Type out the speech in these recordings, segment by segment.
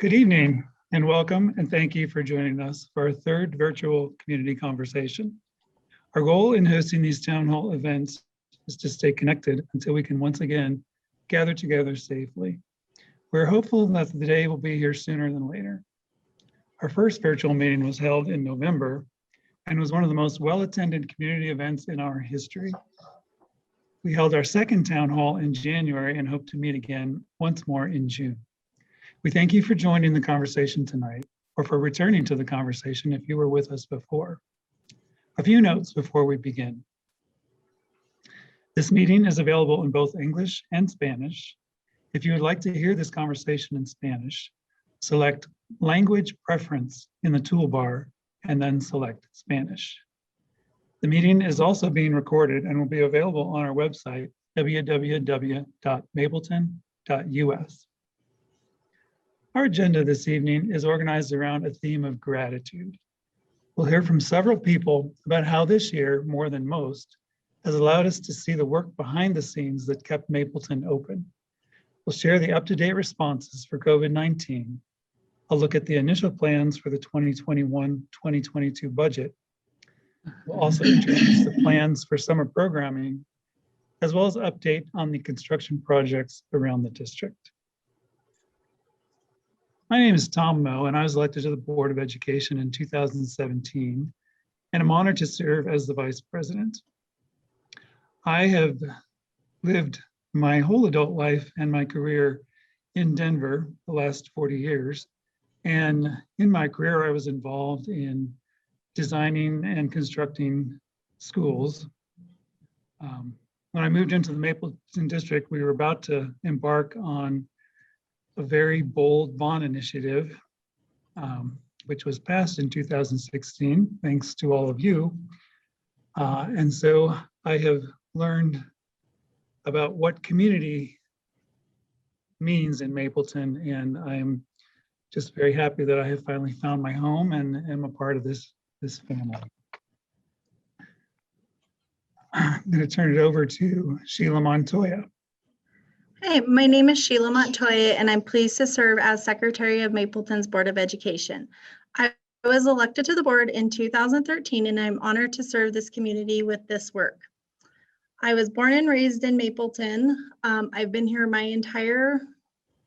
Good evening and welcome, and thank you for joining us for our third virtual community conversation. Our goal in hosting these town hall events is to stay connected until we can once again gather together safely. We're hopeful that the day will be here sooner than later. Our first virtual meeting was held in November and was one of the most well-attended community events in our history. We held our second town hall in January and hope to meet again once more in June. We thank you for joining the conversation tonight, or for returning to the conversation if you were with us before. A few notes before we begin. This meeting is available in both English and Spanish. If you would like to hear this conversation in Spanish, select Language Preference in the toolbar and then select Spanish. The meeting is also being recorded and will be available on our website, www.mapleton.us. Our agenda this evening is organized around a theme of gratitude. We'll hear from several people about how this year, more than most, has allowed us to see the work behind the scenes that kept Mapleton open. We'll share the up-to-date responses for COVID-19. I'll look at the initial plans for the 2021-2022 budget. We'll also introduce the plans for summer programming, as well as update on the construction projects around the district. My name is Tom Moe, and I was elected to the Board of Education in 2017, and I'm honored to serve as the Vice President. I have lived my whole adult life and my career in Denver the last 40 years. And in my career, I was involved in designing and constructing schools. When I moved into the Mapleton district, we were about to embark on a very bold bond initiative, which was passed in 2016, thanks to all of you. And so I have learned about what community means in Mapleton, and I'm just very happy that I have finally found my home and am a part of this family. I'm going to turn it over to Sheila Montoya. Hi, my name is Sheila Montoya, and I'm pleased to serve as Secretary of Mapleton's Board of Education. I was elected to the board in 2013, and I'm honored to serve this community with this work. I was born and raised in Mapleton. I've been here my entire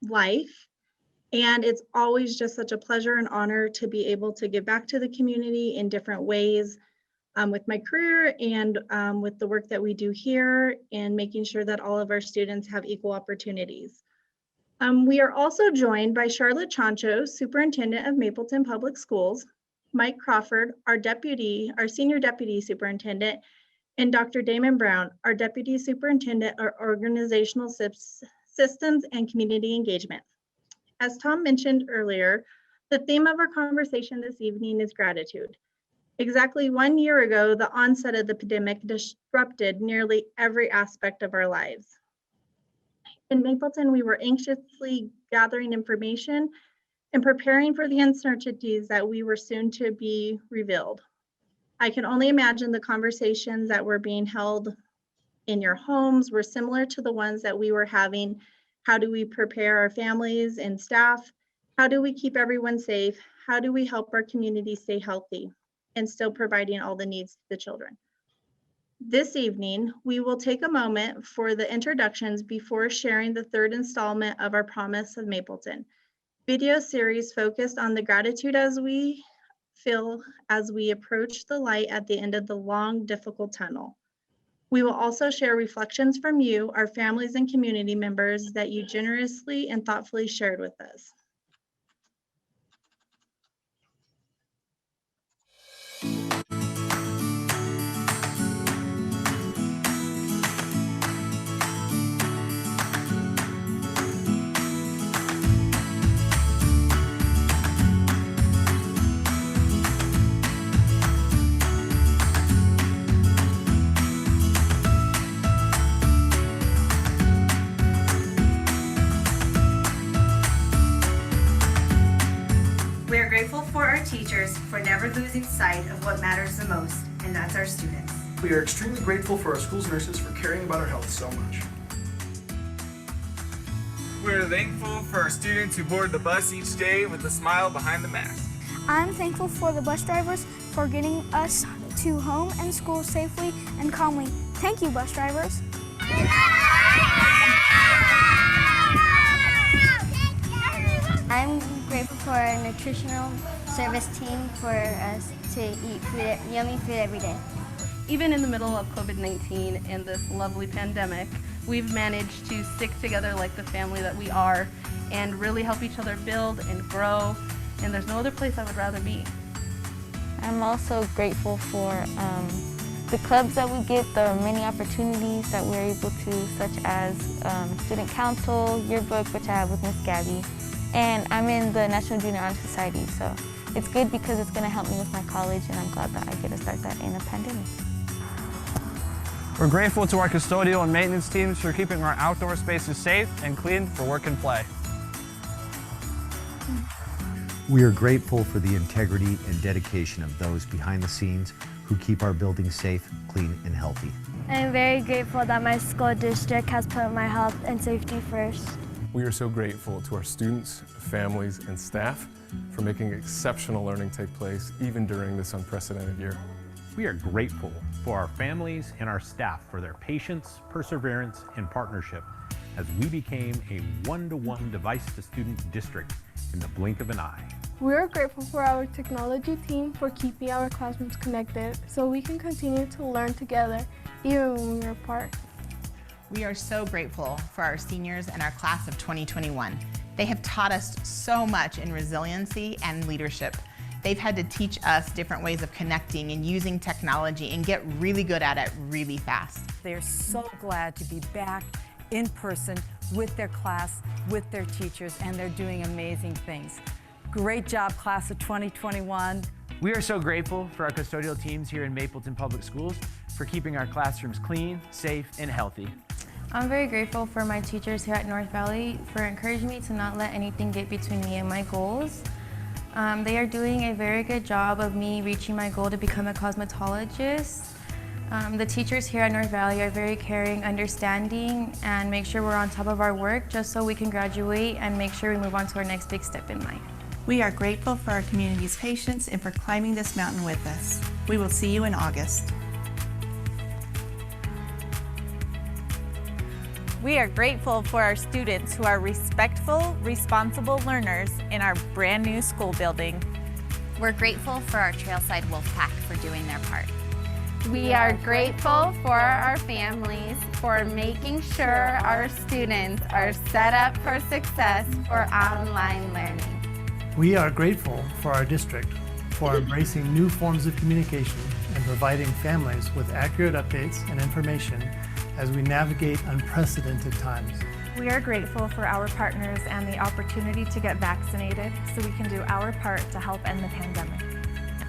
life, and it's always just such a pleasure and honor to be able to give back to the community in different ways. With my career and with the work that we do here and making sure that all of our students have equal opportunities. We are also joined by Charlotte Chancho, Superintendent of Mapleton Public Schools, Mike Crawford, our Senior Deputy Superintendent, and Dr. Damon Brown, our Deputy Superintendent of Organizational Systems and Community Engagement. As Tom mentioned earlier, the theme of our conversation this evening is gratitude. Exactly 1 year ago, the onset of the pandemic disrupted nearly every aspect of our lives. In Mapleton, we were anxiously gathering information and preparing for the uncertainties that we were soon to be revealed. I can only imagine the conversations that were being held in your homes were similar to the ones that we were having. How do we prepare our families and staff? How do we keep everyone safe? How do we help our community stay healthy and still providing all the needs to the children? This evening, we will take a moment for the introductions before sharing the third installment of our Promise of Mapleton video series focused on the gratitude as we feel as we approach the light at the end of the long, difficult tunnel. We will also share reflections from you, our families and community members, that you generously and thoughtfully shared with us. We are grateful for our teachers for never losing sight of what matters the most, and that's our students. We are extremely grateful for our school's nurses for caring about our health so much. We're thankful for our students who board the bus each day with a smile behind the mask. I'm thankful for the bus drivers for getting us to home and school safely and calmly. Thank you, bus drivers. I'm grateful for our nutritional service team for us to eat food, yummy food every day. Even in the middle of COVID-19 and this lovely pandemic, we've managed to stick together like the family that we are and really help each other build and grow, and there's no other place I would rather be. I'm also grateful for the clubs that we get, the many opportunities that we're able to, such as student council, yearbook, which I have with Miss Gabby, and I'm in the National Junior Honor Society, so it's good because it's going to help me with my college, and I'm glad that I get to start that in a pandemic. We're grateful to our custodial and maintenance teams for keeping our outdoor spaces safe and clean for work and play. We are grateful for the integrity and dedication of those behind the scenes who keep our buildings safe, clean, and healthy. I'm very grateful that my school district has put my health and safety first. We are so grateful to our students, families, and staff for making exceptional learning take place even during this unprecedented year. We are grateful for our families and our staff for their patience, perseverance, and partnership as we became a one-to-one device-to-student district in the blink of an eye. We are grateful for our technology team for keeping our classrooms connected so we can continue to learn together even when we're apart. We are so grateful for our seniors and our class of 2021. They have taught us so much in resiliency and leadership. They've had to teach us different ways of connecting and using technology and get really good at it really fast. They're so glad to be back in person with their class, with their teachers, and they're doing amazing things. Great job, class of 2021. We are so grateful for our custodial teams here in Mapleton Public Schools for keeping our classrooms clean, safe, and healthy. I'm very grateful for my teachers here at North Valley for encouraging me to not let anything get between me and my goals. They are doing a very good job of me reaching my goal to become a cosmetologist. The teachers here at North Valley are very caring, understanding, and make sure we're on top of our work just so we can graduate and make sure we move on to our next big step in life. We are grateful for our community's patience and for climbing this mountain with us. We will see you in August. We are grateful for our students who are respectful, responsible learners in our brand new school building. We're grateful for our Trailside Wolfpack for doing their part. We are grateful for our families for making sure our students are set up for success for online learning. We are grateful for our district for embracing new forms of communication and providing families with accurate updates and information as we navigate unprecedented times. We are grateful for our partners and the opportunity to get vaccinated so we can do our part to help end the pandemic.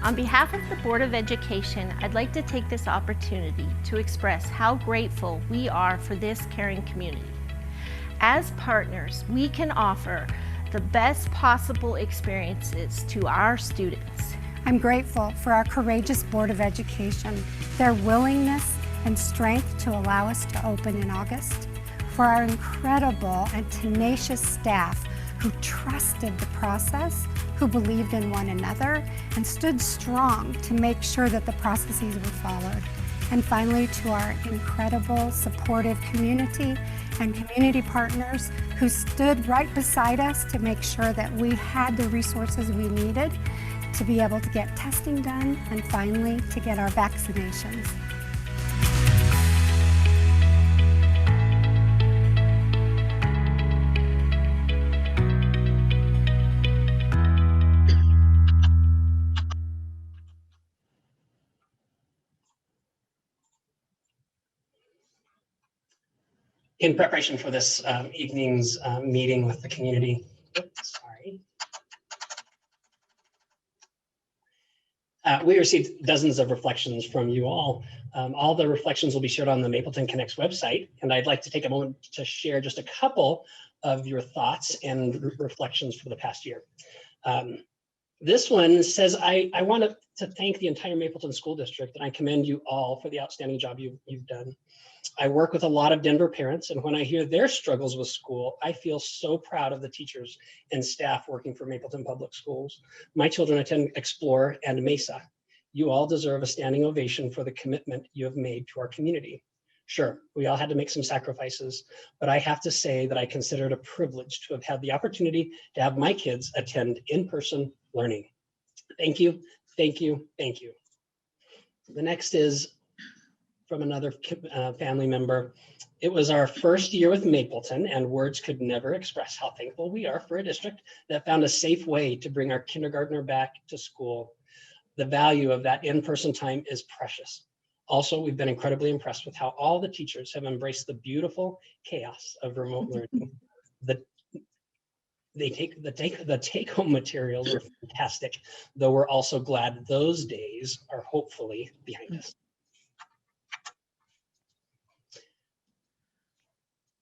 On behalf of the Board of Education, I'd like to take this opportunity to express how grateful we are for this caring community. As partners, we can offer the best possible experiences to our students. I'm grateful for our courageous Board of Education, their willingness and strength to allow us to open in August, for our incredible and tenacious staff who trusted the process, who believed in one another, and stood strong to make sure that the processes were followed. And finally, to our incredible, supportive community and community partners who stood right beside us to make sure that we had the resources we needed to be able to get testing done and finally to get our vaccinations. In preparation for this evening's meeting with the community. We received dozens of reflections from you all. All the reflections will be shared on the Mapleton Connects website, and I'd like to take a moment to share just a couple of your thoughts and reflections for the past year. This one says, I want to thank the entire Mapleton School District, and I commend you all for the outstanding job you've done. I work with a lot of Denver parents, and when I hear their struggles with school, I feel so proud of the teachers and staff working for Mapleton Public Schools. My children attend Explore and Mesa. You all deserve a standing ovation for the commitment you have made to our community. Sure, we all had to make some sacrifices, but I have to say that I consider it a privilege to have had the opportunity to have my kids attend in-person learning. Thank you, thank you, thank you. The next is from another family member. It was our first year with Mapleton, and words could never express how thankful we are for a district that found a safe way to bring our kindergartner back to school. The value of that in-person time is precious. Also, we've been incredibly impressed with how all the teachers have embraced the beautiful chaos of remote learning. The take-home materials were fantastic, though we're also glad those days are hopefully behind us.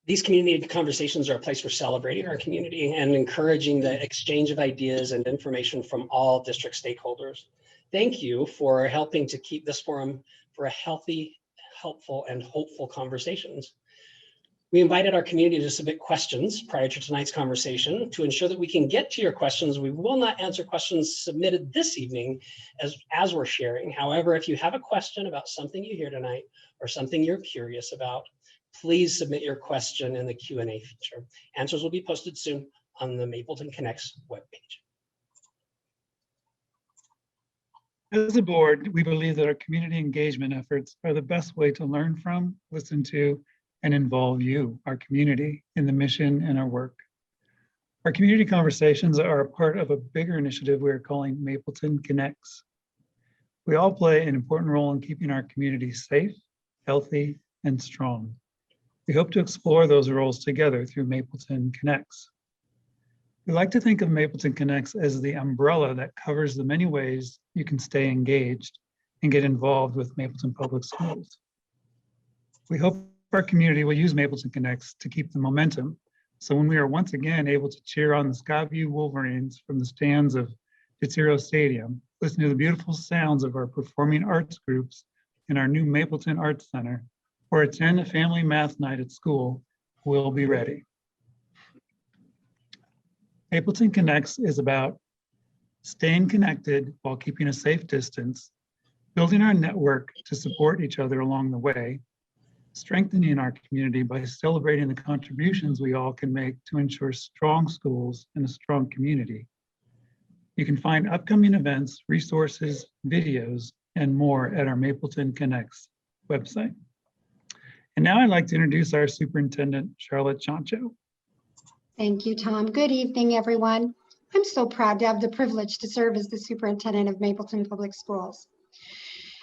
These community conversations are a place for celebrating our community and encouraging the exchange of ideas and information from all district stakeholders. Thank you for helping to keep this forum for a healthy, helpful, and hopeful conversations. We invited our community to submit questions prior to tonight's conversation. To ensure that we can get to your questions, we will not answer questions submitted this evening as we're sharing. However, if you have a question about something you hear tonight or something you're curious about, please submit your question in the Q&A feature. Answers will be posted soon on the Mapleton Connects webpage. As a board, we believe that our community engagement efforts are the best way to learn from, listen to, and involve you, our community, in the mission and our work. Our community conversations are a part of a bigger initiative we're calling Mapleton Connects. We all play an important role in keeping our community safe, healthy, and strong. We hope to explore those roles together through Mapleton Connects. We like to think of Mapleton Connects as the umbrella that covers the many ways you can stay engaged and get involved with Mapleton Public Schools. We hope our community will use Mapleton Connects to keep the momentum, so when we are once again able to cheer on the Skyview Wolverines from the stands of Doterra Stadium, listen to the beautiful sounds of our performing arts groups in our new Mapleton Arts Center, or attend a family math night at school, we'll be ready. Mapleton Connects is about staying connected while keeping a safe distance, building our network to support each other along the way, strengthening our community by celebrating the contributions we all can make to ensure strong schools and a strong community. You can find upcoming events, resources, videos, and more at our Mapleton Connects website. And now I'd like to introduce our superintendent, Charlotte Chancho. Thank you, Tom. Good evening, everyone. I'm so proud to have the privilege to serve as the superintendent of Mapleton Public Schools.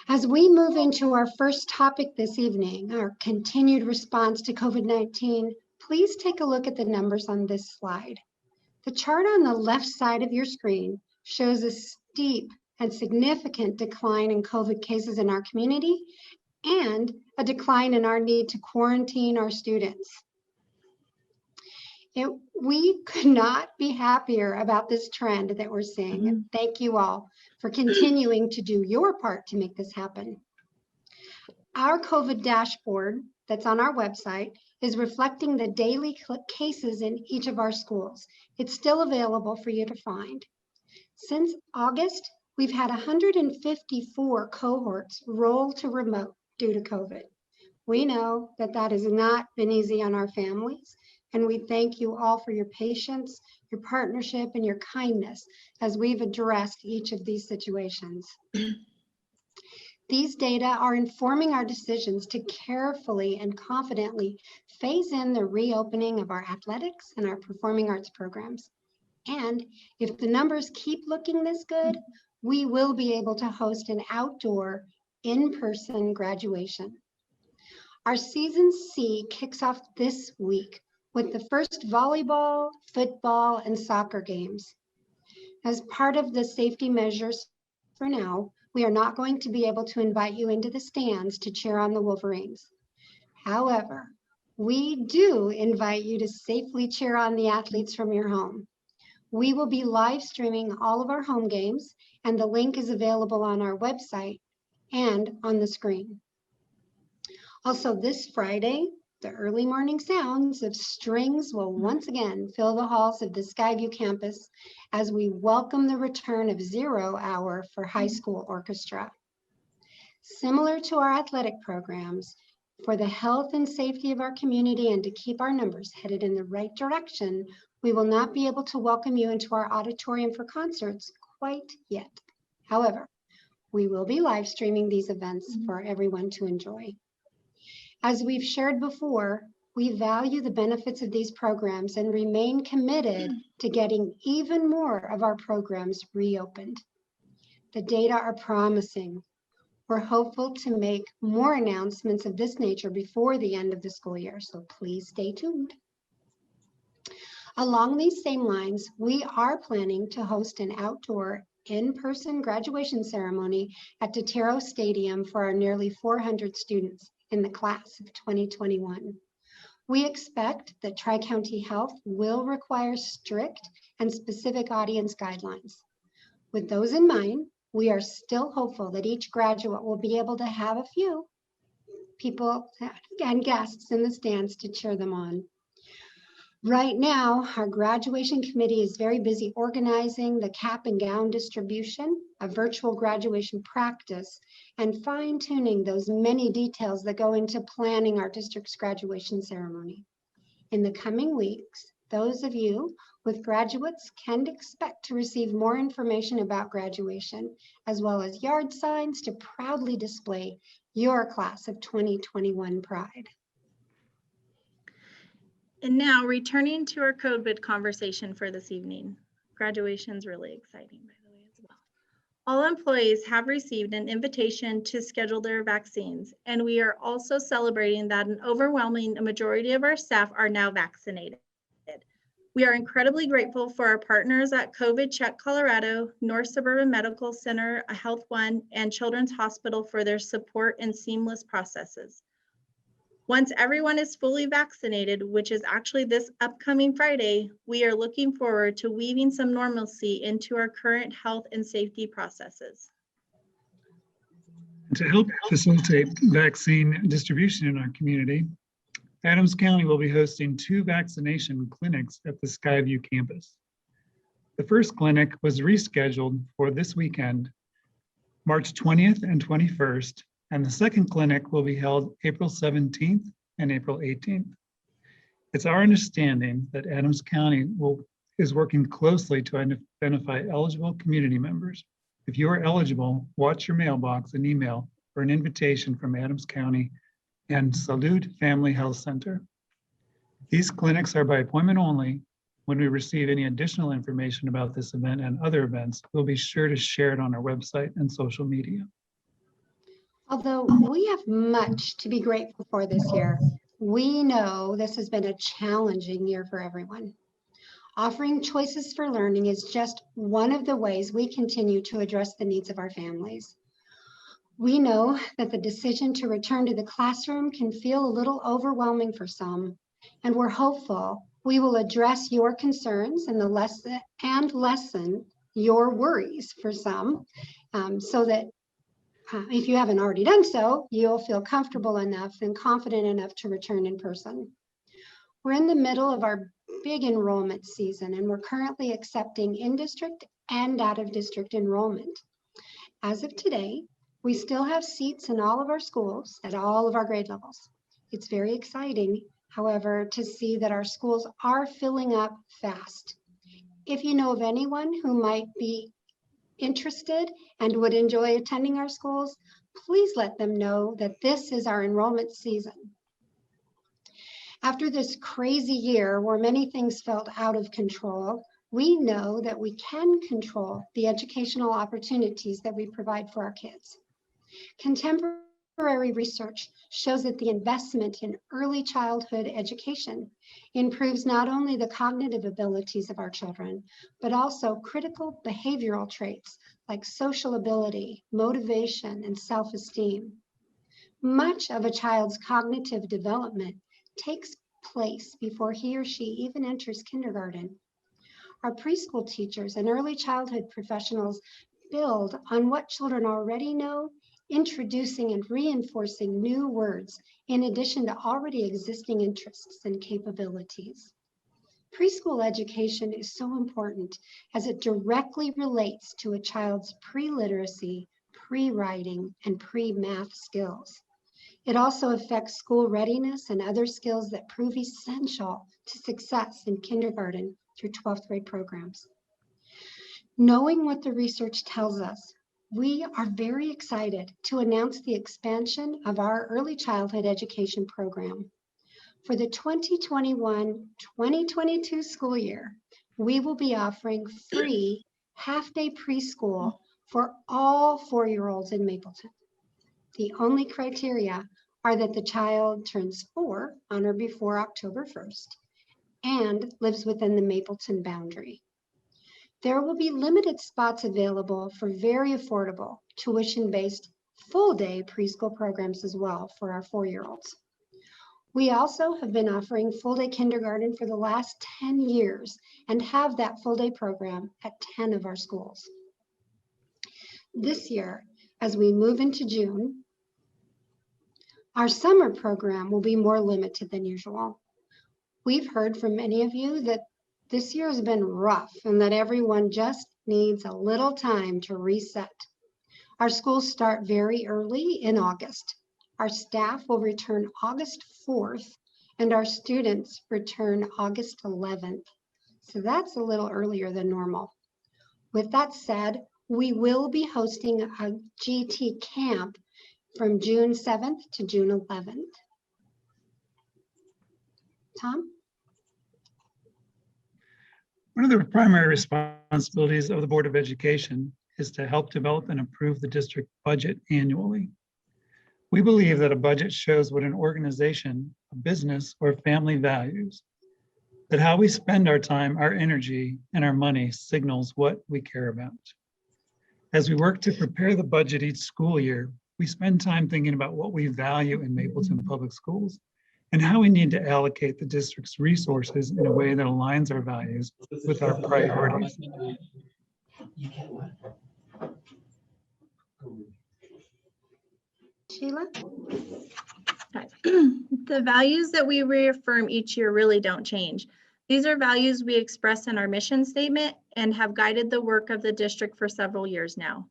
As we move into our first topic this evening, our continued response to COVID-19, please take a look at the numbers on this slide. The chart on the left side of your screen shows a steep and significant decline in COVID cases in our community and a decline in our need to quarantine our students. We could not be happier about this trend that we're seeing. And thank you all for continuing to do your part to make this happen. Our COVID dashboard that's on our website is reflecting the daily cases in each of our schools. It's still available for you to find. Since August, we've had 154 cohorts roll to remote due to COVID. We know that that has not been easy on our families, and we thank you all for your patience, your partnership, and your kindness as we've addressed each of these situations. These data are informing our decisions to carefully and confidently phase in the reopening of our athletics and our performing arts programs. And if the numbers keep looking this good, we will be able to host an outdoor, in-person graduation. Our season C kicks off this week with the first volleyball, football, and soccer games. As part of the safety measures for now, we are not going to be able to invite you into the stands to cheer on the Wolverines. However, we do invite you to safely cheer on the athletes from your home. We will be live streaming all of our home games, and the link is available on our website and on the screen. Also this Friday, the early morning sounds of strings will once again fill the halls of the Skyview campus as we welcome the return of 0 hour for high school orchestra. Similar to our athletic programs, for the health and safety of our community and to keep our numbers headed in the right direction, we will not be able to welcome you into our auditorium for concerts quite yet. However, we will be live streaming these events for everyone to enjoy. As we've shared before, we value the benefits of these programs and remain committed to getting even more of our programs reopened. The data are promising. We're hopeful to make more announcements of this nature before the end of the school year, so please stay tuned. Along these same lines, we are planning to host an outdoor in-person graduation ceremony at Doterra Stadium for our nearly 400 students in the class of 2021. We expect that Tri-County Health will require strict and specific audience guidelines. With those in mind, we are still hopeful that each graduate will be able to have a few people and guests in the stands to cheer them on. Right now, our graduation committee is very busy organizing the cap and gown distribution, a virtual graduation practice, and fine-tuning those many details that go into planning our district's graduation ceremony. In the coming weeks, those of you with graduates can expect to receive more information about graduation, as well as yard signs to proudly display your class of 2021 pride. And now, returning to our COVID conversation for this evening. Graduation is really exciting, by the way, as well. All employees have received an invitation to schedule their vaccines, and we are also celebrating that an overwhelming majority of our staff are now vaccinated. We are incredibly grateful for our partners at Covet Check Colorado, North Suburban Medical Center, Health One, and Children's Hospital for their support and seamless processes. Once everyone is fully vaccinated, which is actually this upcoming Friday, we are looking forward to weaving some normalcy into our current health and safety processes. To help facilitate vaccine distribution in our community, Adams County will be hosting 2 vaccination clinics at the Skyview campus. The first clinic was rescheduled for this weekend, March 20th and 21st, and the second clinic will be held April 17th and April 18th. It's our understanding that Adams County is working closely to identify eligible community members. If you are eligible, watch your mailbox and email for an invitation from Adams County and Salute Family Health Center. These clinics are by appointment only. When we receive any additional information about this event and other events, we'll be sure to share it on our website and social media. Although we have much to be grateful for this year, we know this has been a challenging year for everyone. Offering choices for learning is just one of the ways we continue to address the needs of our families. We know that the decision to return to the classroom can feel a little overwhelming for some, and we're hopeful we will address your concerns and lessen your worries for some, so that if you haven't already done so, you'll feel comfortable enough and confident enough to return in person. We're in the middle of our big enrollment season, and we're currently accepting in-district and out-of-district enrollment. As of today, we still have seats in all of our schools at all of our grade levels. It's very exciting, however, to see that our schools are filling up fast. If you know of anyone who might be interested and would enjoy attending our schools, please let them know that this is our enrollment season. After this crazy year where many things felt out of control, we know that we can control the educational opportunities that we provide for our kids. Contemporary research shows that the investment in early childhood education improves not only the cognitive abilities of our children, but also critical behavioral traits like social ability, motivation, and self-esteem. Much of a child's cognitive development takes place before he or she even enters kindergarten. Our preschool teachers and early childhood professionals build on what children already know introducing and reinforcing new words in addition to already existing interests and capabilities. Preschool education is so important as it directly relates to a child's pre-literacy, pre-writing, and pre-math skills. It also affects school readiness and other skills that prove essential to success in kindergarten through 12th grade programs. Knowing what the research tells us, we are very excited to announce the expansion of our early childhood education program. For the 2021-2022 school year, we will be offering free half-day preschool for all 4-year-olds in Mapleton. The only criteria are that the child turns 4 on or before October 1st and lives within the Mapleton boundary. There will be limited spots available for very affordable tuition-based full-day preschool programs as well for our 4-year-olds. We also have been offering full-day kindergarten for the last 10 years and have that full-day program at 10 of our schools. This year, as we move into June, our summer program will be more limited than usual. We've heard from many of you that this year has been rough and that everyone just needs a little time to reset. Our schools start very early in August. Our staff will return August 4th and our students return August 11th. So that's a little earlier than normal. With that said, we will be hosting a GT camp from June 7th to June 11th. Tom? One of the primary responsibilities of the Board of Education is to help develop and approve the district budget annually. We believe that a budget shows what an organization, a business, or family values, that how we spend our time, our energy, and our money signals what we care about. As we work to prepare the budget each school year, we spend time thinking about what we value in Mapleton Public Schools and how we need to allocate the district's resources in a way that aligns our values with our priorities. Sheila? The values that we reaffirm each year really don't change. These are values we express in our mission statement and have guided the work of the district for several years now.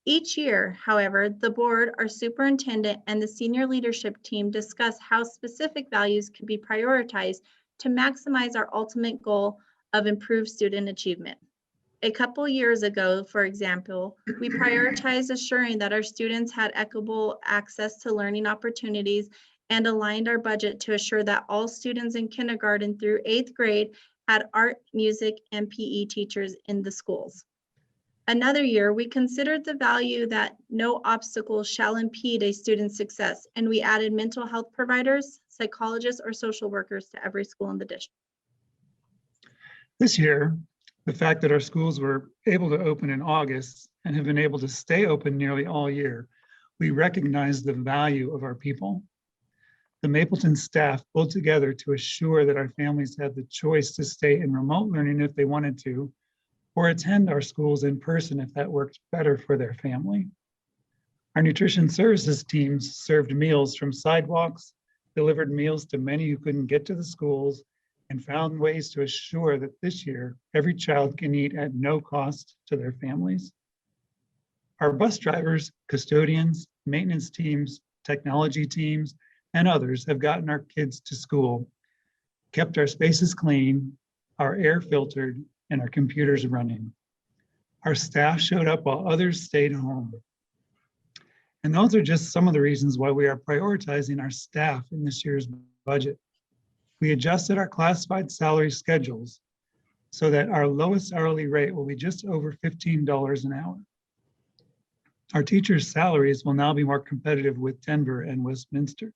Each year, however, the board, our superintendent, and the senior leadership team discuss how specific values can be prioritized to maximize our ultimate goal of improved student achievement. A couple years ago, for example, we prioritized assuring that our students had equitable access to learning opportunities and aligned our budget to assure that all students in kindergarten through 8th grade had art, music, and PE teachers in the schools. Another year, we considered the value that no obstacle shall impede a student's success, and we added mental health providers, psychologists, or social workers to every school in the district. This year, the fact that our schools were able to open in August and have been able to stay open nearly all year, we recognize the value of our people. The Mapleton staff pulled together to assure that our families had the choice to stay in remote learning if they wanted to, or attend our schools in person if that worked better for their family. Our nutrition services teams served meals from sidewalks, delivered meals to many who couldn't get to the schools, and found ways to assure that this year, every child can eat at no cost to their families. Our bus drivers, custodians, maintenance teams, technology teams, and others have gotten our kids to school, kept our spaces clean, our air filtered, and our computers running. Our staff showed up while others stayed home. And those are just some of the reasons why we are prioritizing our staff in this year's budget. We adjusted our classified salary schedules so that our lowest hourly rate will be just over $15 an hour. Our teachers' salaries will now be more competitive with Denver and Westminster.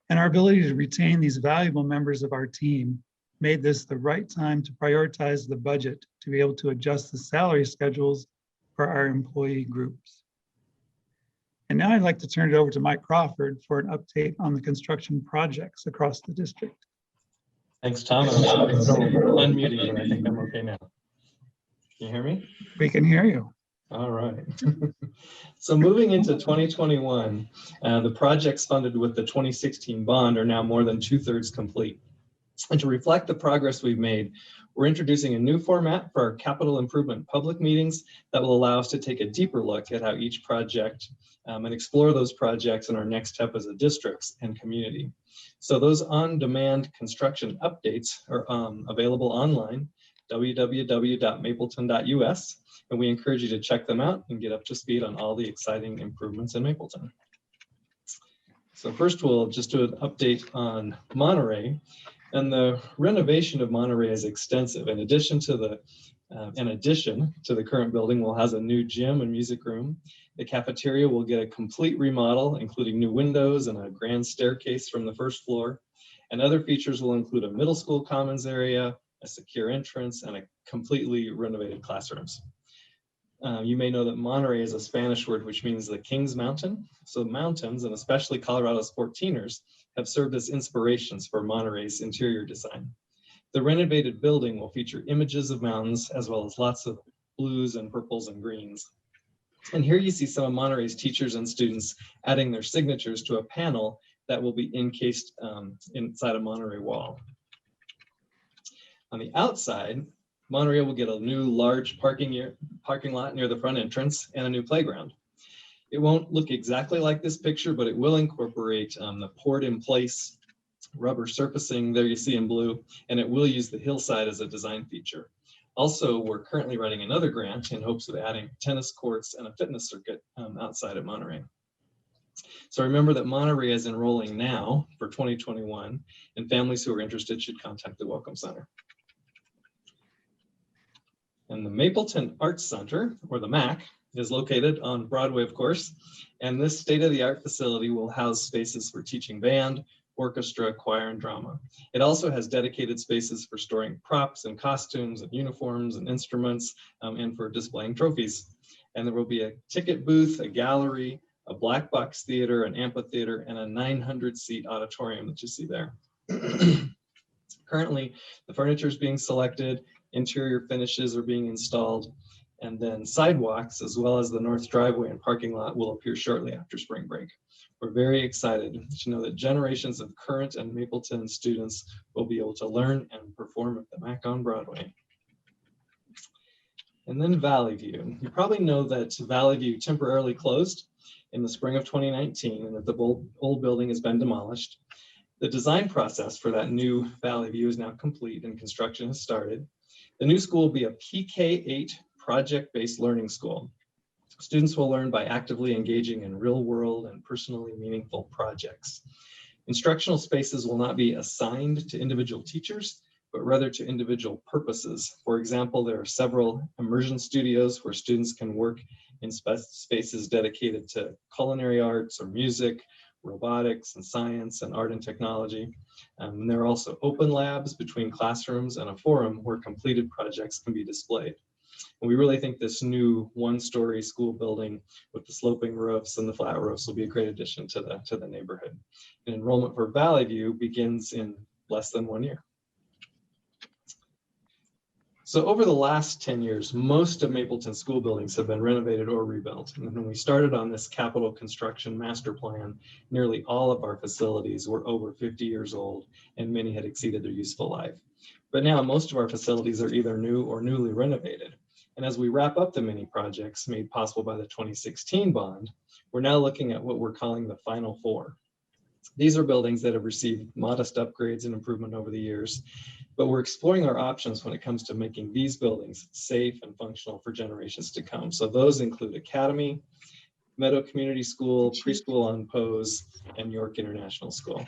And our ability to retain these valuable members of our team made this the right time to prioritize the budget to be able to adjust the salary schedules for our employee groups. And now I'd like to turn it over to Mike Crawford for an update on the construction projects across the district. Thanks, Tom. I'm unmuted, but I think I'm okay now. Can you hear me? We can hear you. All right. So moving into 2021, the projects funded with the 2016 bond are now more than 2/3 complete. And to reflect the progress we've made, we're introducing a new format for our capital improvement public meetings that will allow us to take a deeper look at how each project and explore those projects in our next step as a district and community. So those on-demand construction updates are available online, www.mapleton.us, and we encourage you to check them out and get up to speed on all the exciting improvements in Mapleton. So first we'll just do an update on Monterey. And the renovation of Monterey is extensive. In addition to the current building, will has a new gym and music room. The cafeteria will get a complete remodel, including new windows and a grand staircase from the first floor. And other features will include a middle school commons area, a secure entrance, and a completely renovated classrooms. You may know that Monterey is a Spanish word which means the King's Mountain. So mountains, and especially Colorado's 14ers, have served as inspirations for Monterey's interior design. The renovated building will feature images of mountains as well as lots of blues and purples and greens. And here you see some of Monterey's teachers and students adding their signatures to a panel that will be encased inside a Monterey wall. On the outside, Monterey will get a new large parking lot near the front entrance and a new playground. It won't look exactly like this picture, but it will incorporate the poured in place rubber surfacing there you see in blue, and it will use the hillside as a design feature. Also, we're currently writing another grant in hopes of adding tennis courts and a fitness circuit outside of Monterey. So remember that Monterey is enrolling now for 2021, and families who are interested should contact the Welcome Center. And the Mapleton Arts Center, or the MAC, is located on Broadway, of course, and this state-of-the-art facility will house spaces for teaching band, orchestra, choir, and drama. It also has dedicated spaces for storing props and costumes and uniforms and instruments and for displaying trophies. And there will be a ticket booth, a gallery, a black box theater, an amphitheater, and a 900-seat auditorium that you see there. Currently, the furniture is being selected, interior finishes are being installed, and then sidewalks, as well as the north driveway and parking lot, will appear shortly after spring break. We're very excited to know that generations of current and Mapleton students will be able to learn and perform at the MAC on Broadway. And then Valley View. You probably know that Valley View temporarily closed in the spring of 2019 and that the old building has been demolished. The design process for that new Valley View is now complete and construction has started. The new school will be a PK-8 project-based learning school. Students will learn by actively engaging in real-world and personally meaningful projects. Instructional spaces will not be assigned to individual teachers, but rather to individual purposes. For example, there are several immersion studios where students can work in spaces dedicated to culinary arts or music, robotics and science and art and technology. And there are also open labs between classrooms and a forum where completed projects can be displayed. And we really think this new one-story school building with the sloping roofs and the flat roofs will be a great addition to the neighborhood. And enrollment for Valley View begins in less than 1 year. So over the last 10 years, most of Mapleton school buildings have been renovated or rebuilt. And when we started on this capital construction master plan, nearly all of our facilities were over 50 years old and many had exceeded their useful life. But now most of our facilities are either new or newly renovated. And as we wrap up the many projects made possible by the 2016 bond, we're now looking at what we're calling the final four. These are buildings that have received modest upgrades and improvement over the years, but we're exploring our options when it comes to making these buildings safe and functional for generations to come. So those include Academy, Meadow Community School, Preschool on Pose, and York International School.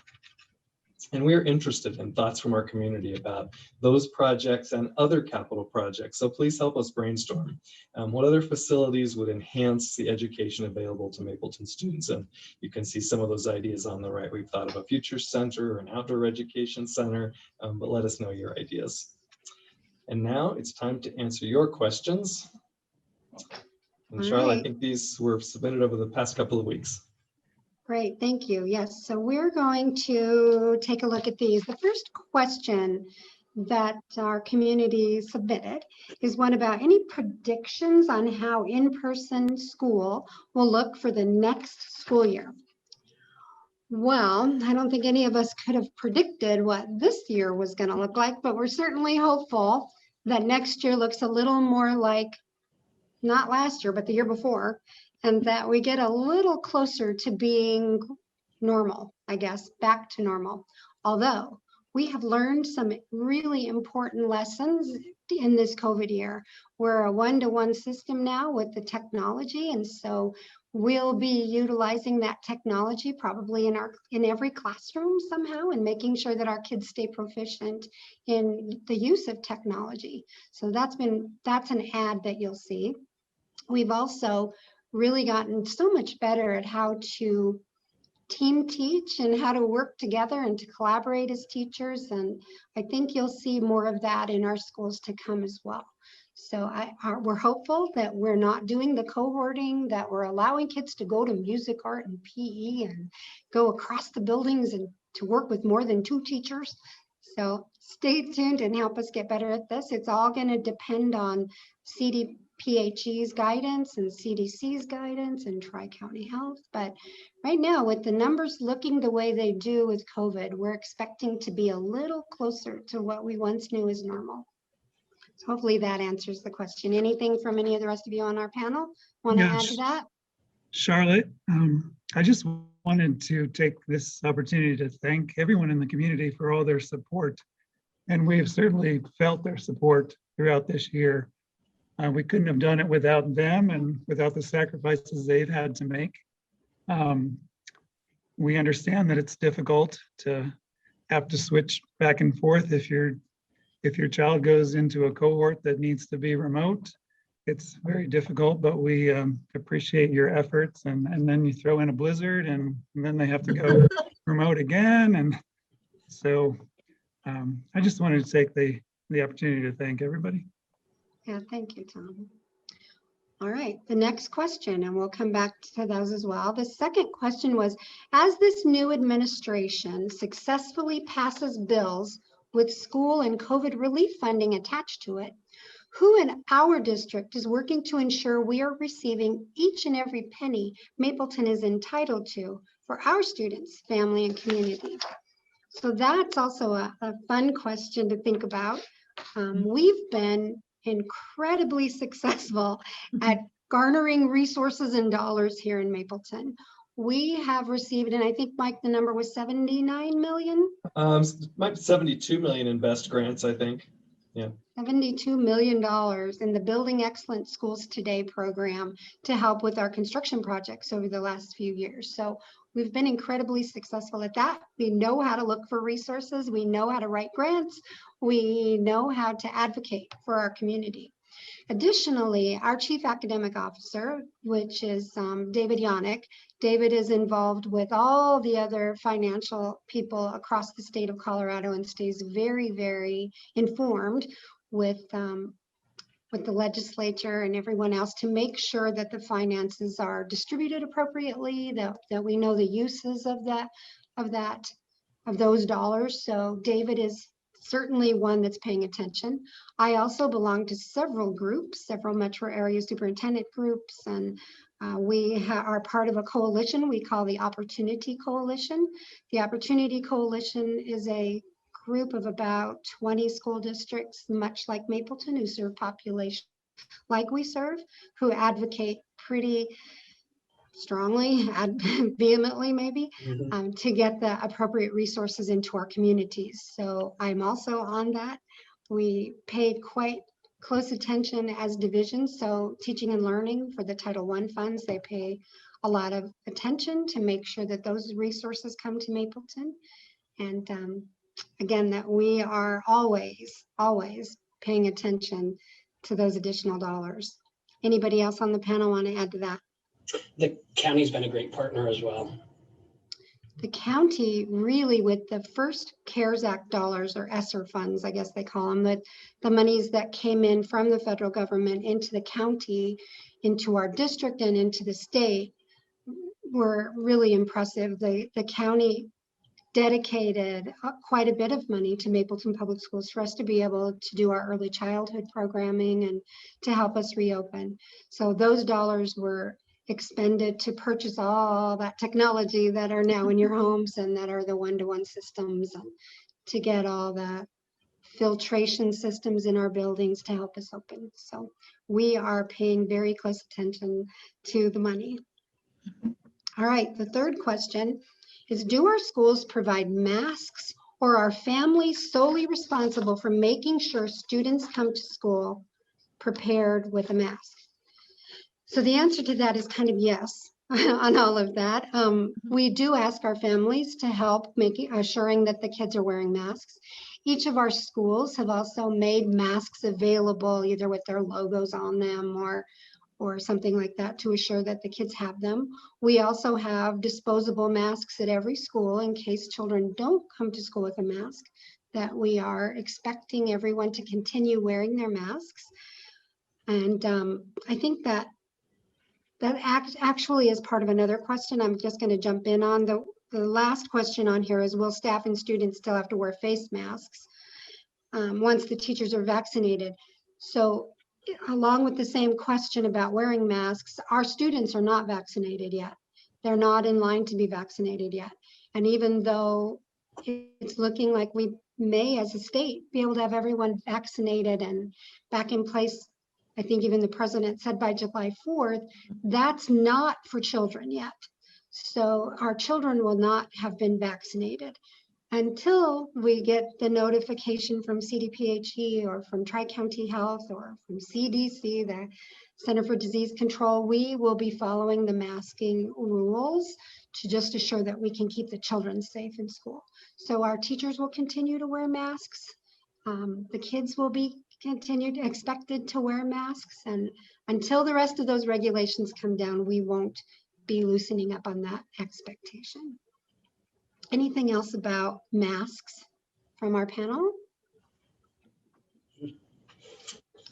And we're interested in thoughts from our community about those projects and other capital projects. So please help us brainstorm. What other facilities would enhance the education available to Mapleton students? And you can see some of those ideas on the right. We've thought of a future center, an outdoor education center, but let us know your ideas. And now it's time to answer your questions. And Charlotte, I think these were submitted over the past couple of weeks. Great, thank you. Yes, so we're going to take a look at these. The first question that our community submitted is one about any predictions on how in-person school will look for the next school year. Well, I don't think any of us could have predicted what this year was going to look like, but we're certainly hopeful that next year looks a little more like not last year, but the year before, and that we get a little closer to being normal, I guess, back to normal. Although we have learned some really important lessons in this COVID year. We're a one-to-one system now with the technology, and so we'll be utilizing that technology probably in every classroom somehow, and making sure that our kids stay proficient in the use of technology. So that's an ad that you'll see. We've also really gotten so much better at how to team teach and how to work together and to collaborate as teachers. And I think you'll see more of that in our schools to come as well. So we're hopeful that we're not doing the cohorting, that we're allowing kids to go to music, art, and PE and go across the buildings and to work with more than 2 teachers. So stay tuned and help us get better at this. It's all going to depend on CDPHE's guidance and CDC's guidance and Tri-County Health. But right now, with the numbers looking the way they do with COVID, we're expecting to be a little closer to what we once knew as normal. So hopefully that answers the question. Anything from any of the rest of you on our panel want to add to that? Charlotte, I just wanted to take this opportunity to thank everyone in the community for all their support. And we have certainly felt their support throughout this year. We couldn't have done it without them and without the sacrifices they've had to make. We understand that it's difficult to have to switch back and forth if your child goes into a cohort that needs to be remote. It's very difficult, but we appreciate your efforts. And then you throw in a blizzard and then they have to go remote again. And so I just wanted to take the opportunity to thank everybody. Yeah, thank you, Tom. All right, the next question, and we'll come back to those as well. The second question was, as this new administration successfully passes bills with school and COVID relief funding attached to it, who in our district is working to ensure we are receiving each and every penny Mapleton is entitled to for our students, family, and community? So that's also a fun question to think about. We've been incredibly successful at garnering resources and dollars here in Mapleton. We have received, and I think, Mike, the number was 79 million? Might be 72 million in best grants, I think. Yeah. $72 million in the Building Excellent Schools Today program to help with our construction projects over the last few years. So we've been incredibly successful at that. We know how to look for resources. We know how to write grants. We know how to advocate for our community. Additionally, our Chief Academic Officer, which is David Yannick, David is involved with all the other financial people across the state of Colorado and stays very, very informed with the legislature and everyone else to make sure that the finances are distributed appropriately, that we know the uses of those dollars. So David is certainly one that's paying attention. I also belong to several groups, several metro area superintendent groups, and we are part of a coalition we call the Opportunity Coalition. The Opportunity Coalition is a group of about 20 school districts, much like Mapleton, who serve population like we serve, who advocate pretty strongly, vehemently maybe, to get the appropriate resources into our communities. So I'm also on that. We pay quite close attention as divisions. So teaching and learning for the Title I funds, they pay a lot of attention to make sure that those resources come to Mapleton. And again, that we are always paying attention to those additional dollars. Anybody else on the panel want to add to that? The county's been a great partner as well. The county really, with the first CARES Act dollars, or ESSER funds, I guess they call them, the monies that came in from the federal government into the county, into our district and into the state, were really impressive. The county dedicated quite a bit of money to Mapleton Public Schools for us to be able to do our early childhood programming and to help us reopen. So those dollars were expended to purchase all that technology that are now in your homes and that are the one-to-one systems, and to get all the filtration systems in our buildings to help us open. So we are paying very close attention to the money. All right, the third question is, do our schools provide masks, or are families solely responsible for making sure students come to school prepared with a mask? So the answer to that is kind of yes on all of that. We do ask our families to help assuring that the kids are wearing masks. Each of our schools have also made masks available, either with their logos on them or something like that, to assure that the kids have them. We also have disposable masks at every school in case children don't come to school with a mask, that we are expecting everyone to continue wearing their masks. And I think that actually is part of another question I'm just going to jump in on. The last question on here is, will staff and students still have to wear face masks once the teachers are vaccinated? So along with the same question about wearing masks, our students are not vaccinated yet. They're not in line to be vaccinated yet. And even though it's looking like we may, as a state, be able to have everyone vaccinated and back in place, I think even the president said by July 4th, that's not for children yet. So our children will not have been vaccinated until we get the notification from CDPHE or from Tri-County Health or from CDC, the Center for Disease Control. We will be following the masking rules to just assure that we can keep the children safe in school. So our teachers will continue to wear masks. The kids will be expected to wear masks, and until the rest of those regulations come down, we won't be loosening up on that expectation. Anything else about masks from our panel?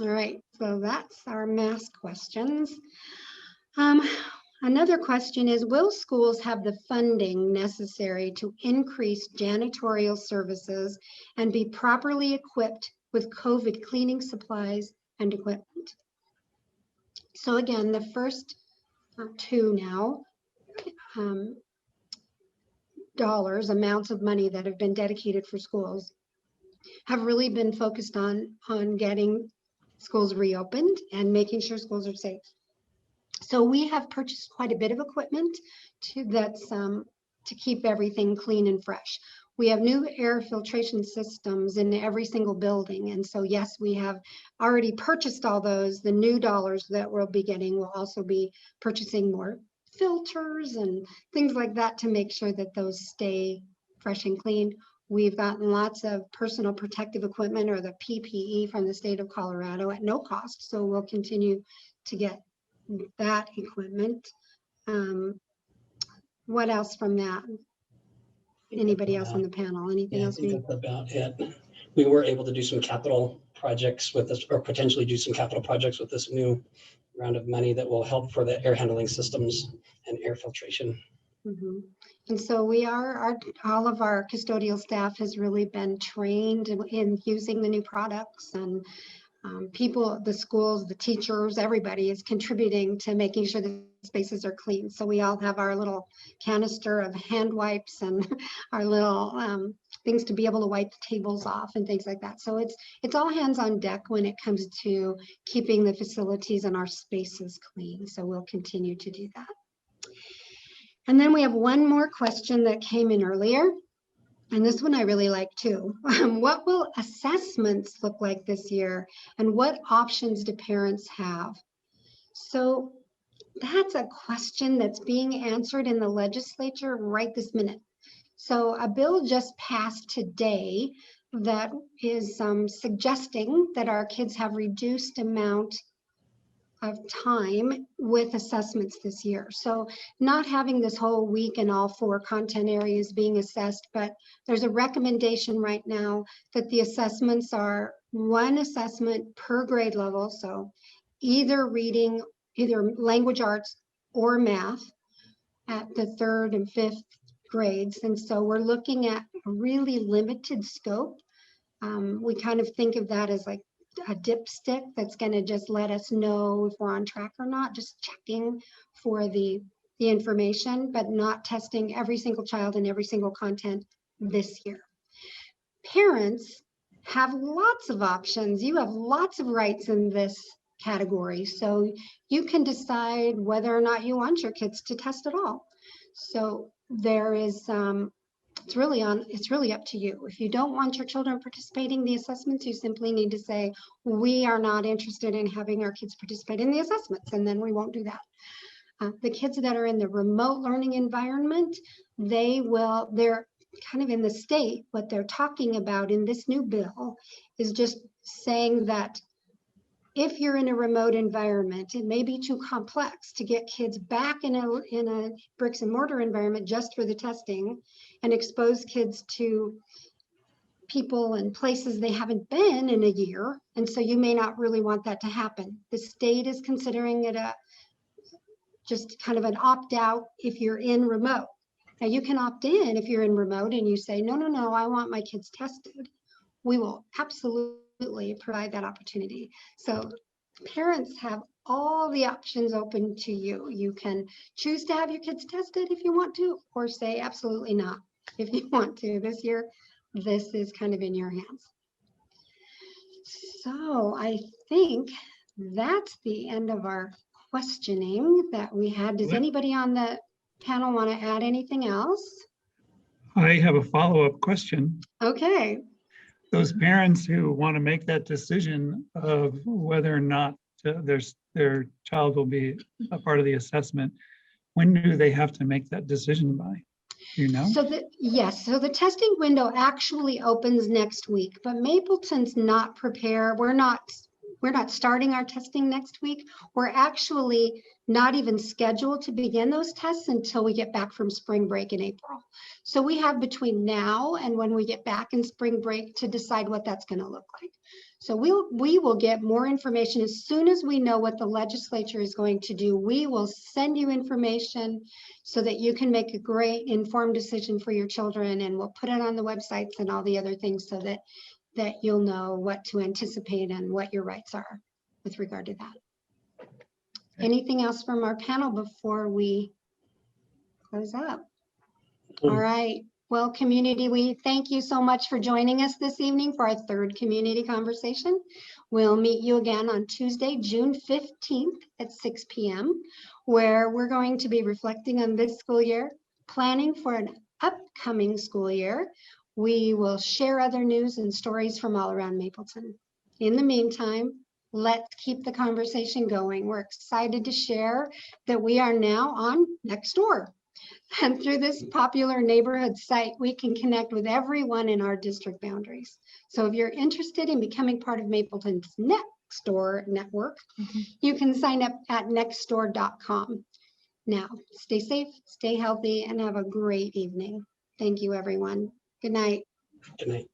All right, so that's our mask questions. Another question is, will schools have the funding necessary to increase janitorial services and be properly equipped with COVID cleaning supplies and equipment? So again, the first two now, amounts of money that have been dedicated for schools have really been focused on getting schools reopened and making sure schools are safe. So we have purchased quite a bit of equipment to keep everything clean and fresh. We have new air filtration systems in every single building. And so, yes, we have already purchased all those. The new dollars that we'll be getting will also be purchasing more filters and things like that to make sure that those stay fresh and clean. We've gotten lots of personal protective equipment, or the PPE, from the state of Colorado at no cost. So we'll continue to get that equipment. What else from that? Anybody else on the panel? Anything else? I think that's about it. We were able to do some capital projects with this, or potentially do some capital projects with this new round of money that will help for the air handling systems and air filtration. Mm-hmm. And so we are, all of our custodial staff has really been trained in using the new products, and people, the schools, the teachers, everybody is contributing to making sure the spaces are clean. So we all have our little canister of hand wipes and our little things to be able to wipe the tables off and things like that. So it's all hands on deck when it comes to keeping the facilities and our spaces clean. So we'll continue to do that. And then we have one more question that came in earlier. And this one I really like too. What will assessments look like this year, and what options do parents have? So that's a question that's being answered in the legislature right this minute. So a bill just passed today that is suggesting that our kids have reduced amount of time with assessments this year. So not having this whole week in all 4 content areas being assessed, but there's a recommendation right now that the assessments are 1 assessment per grade level. So either reading, either language arts or math at the 3rd and 5th grades. And so we're looking at a really limited scope. We kind of think of that as like a dipstick that's going to just let us know if we're on track or not, just checking for the information, but not testing every single child and every single content this year. Parents have lots of options. You have lots of rights in this category. So you can decide whether or not you want your kids to test at all. So there is, it's really up to you. If you don't want your children participating in the assessments, you simply need to say, we are not interested in having our kids participate in the assessments, and then we won't do that. The kids that are in the remote learning environment, they're kind of in the state, what they're talking about in this new bill is just saying that if you're in a remote environment, it may be too complex to get kids back in a bricks and mortar environment just for the testing and expose kids to people and places they haven't been in a year. And so you may not really want that to happen. The state is considering it just kind of an opt-out if you're in remote. Now you can opt in if you're in remote and you say, no, I want my kids tested. We will absolutely provide that opportunity. So parents have all the options open to you. You can choose to have your kids tested if you want to, or say absolutely not if you want to. This year, this is kind of in your hands. So I think that's the end of our questioning that we had. Does anybody on the panel want to add anything else? I have a follow-up question. Okay. Those parents who want to make that decision of whether or not their child will be a part of the assessment, when do they have to make that decision by? Do you know? So the testing window actually opens next week, but Mapleton's not prepared. We're not starting our testing next week. We're actually not even scheduled to begin those tests until we get back from spring break in April. So we have between now and when we get back in spring break to decide what that's going to look like. So we will get more information as soon as we know what the legislature is going to do. We will send you information so that you can make a great informed decision for your children, and we'll put it on the websites and all the other things so that you'll know what to anticipate and what your rights are with regard to that. Okay. Anything else from our panel before we close up? All right. Well, community, we thank you so much for joining us this evening for our third community conversation. We'll meet you again on Tuesday, June 15th at 6 p.m., where we're going to be reflecting on this school year, planning for an upcoming school year. We will share other news and stories from all around Mapleton. In the meantime, let's keep the conversation going. We're excited to share that we are now on Nextdoor. And through this popular neighborhood site, we can connect with everyone in our district boundaries. So if you're interested in becoming part of Mapleton's Nextdoor network, you can sign up at nextdoor.com. Now, stay safe, stay healthy, and have a great evening. Thank you, everyone. Good night. Good night.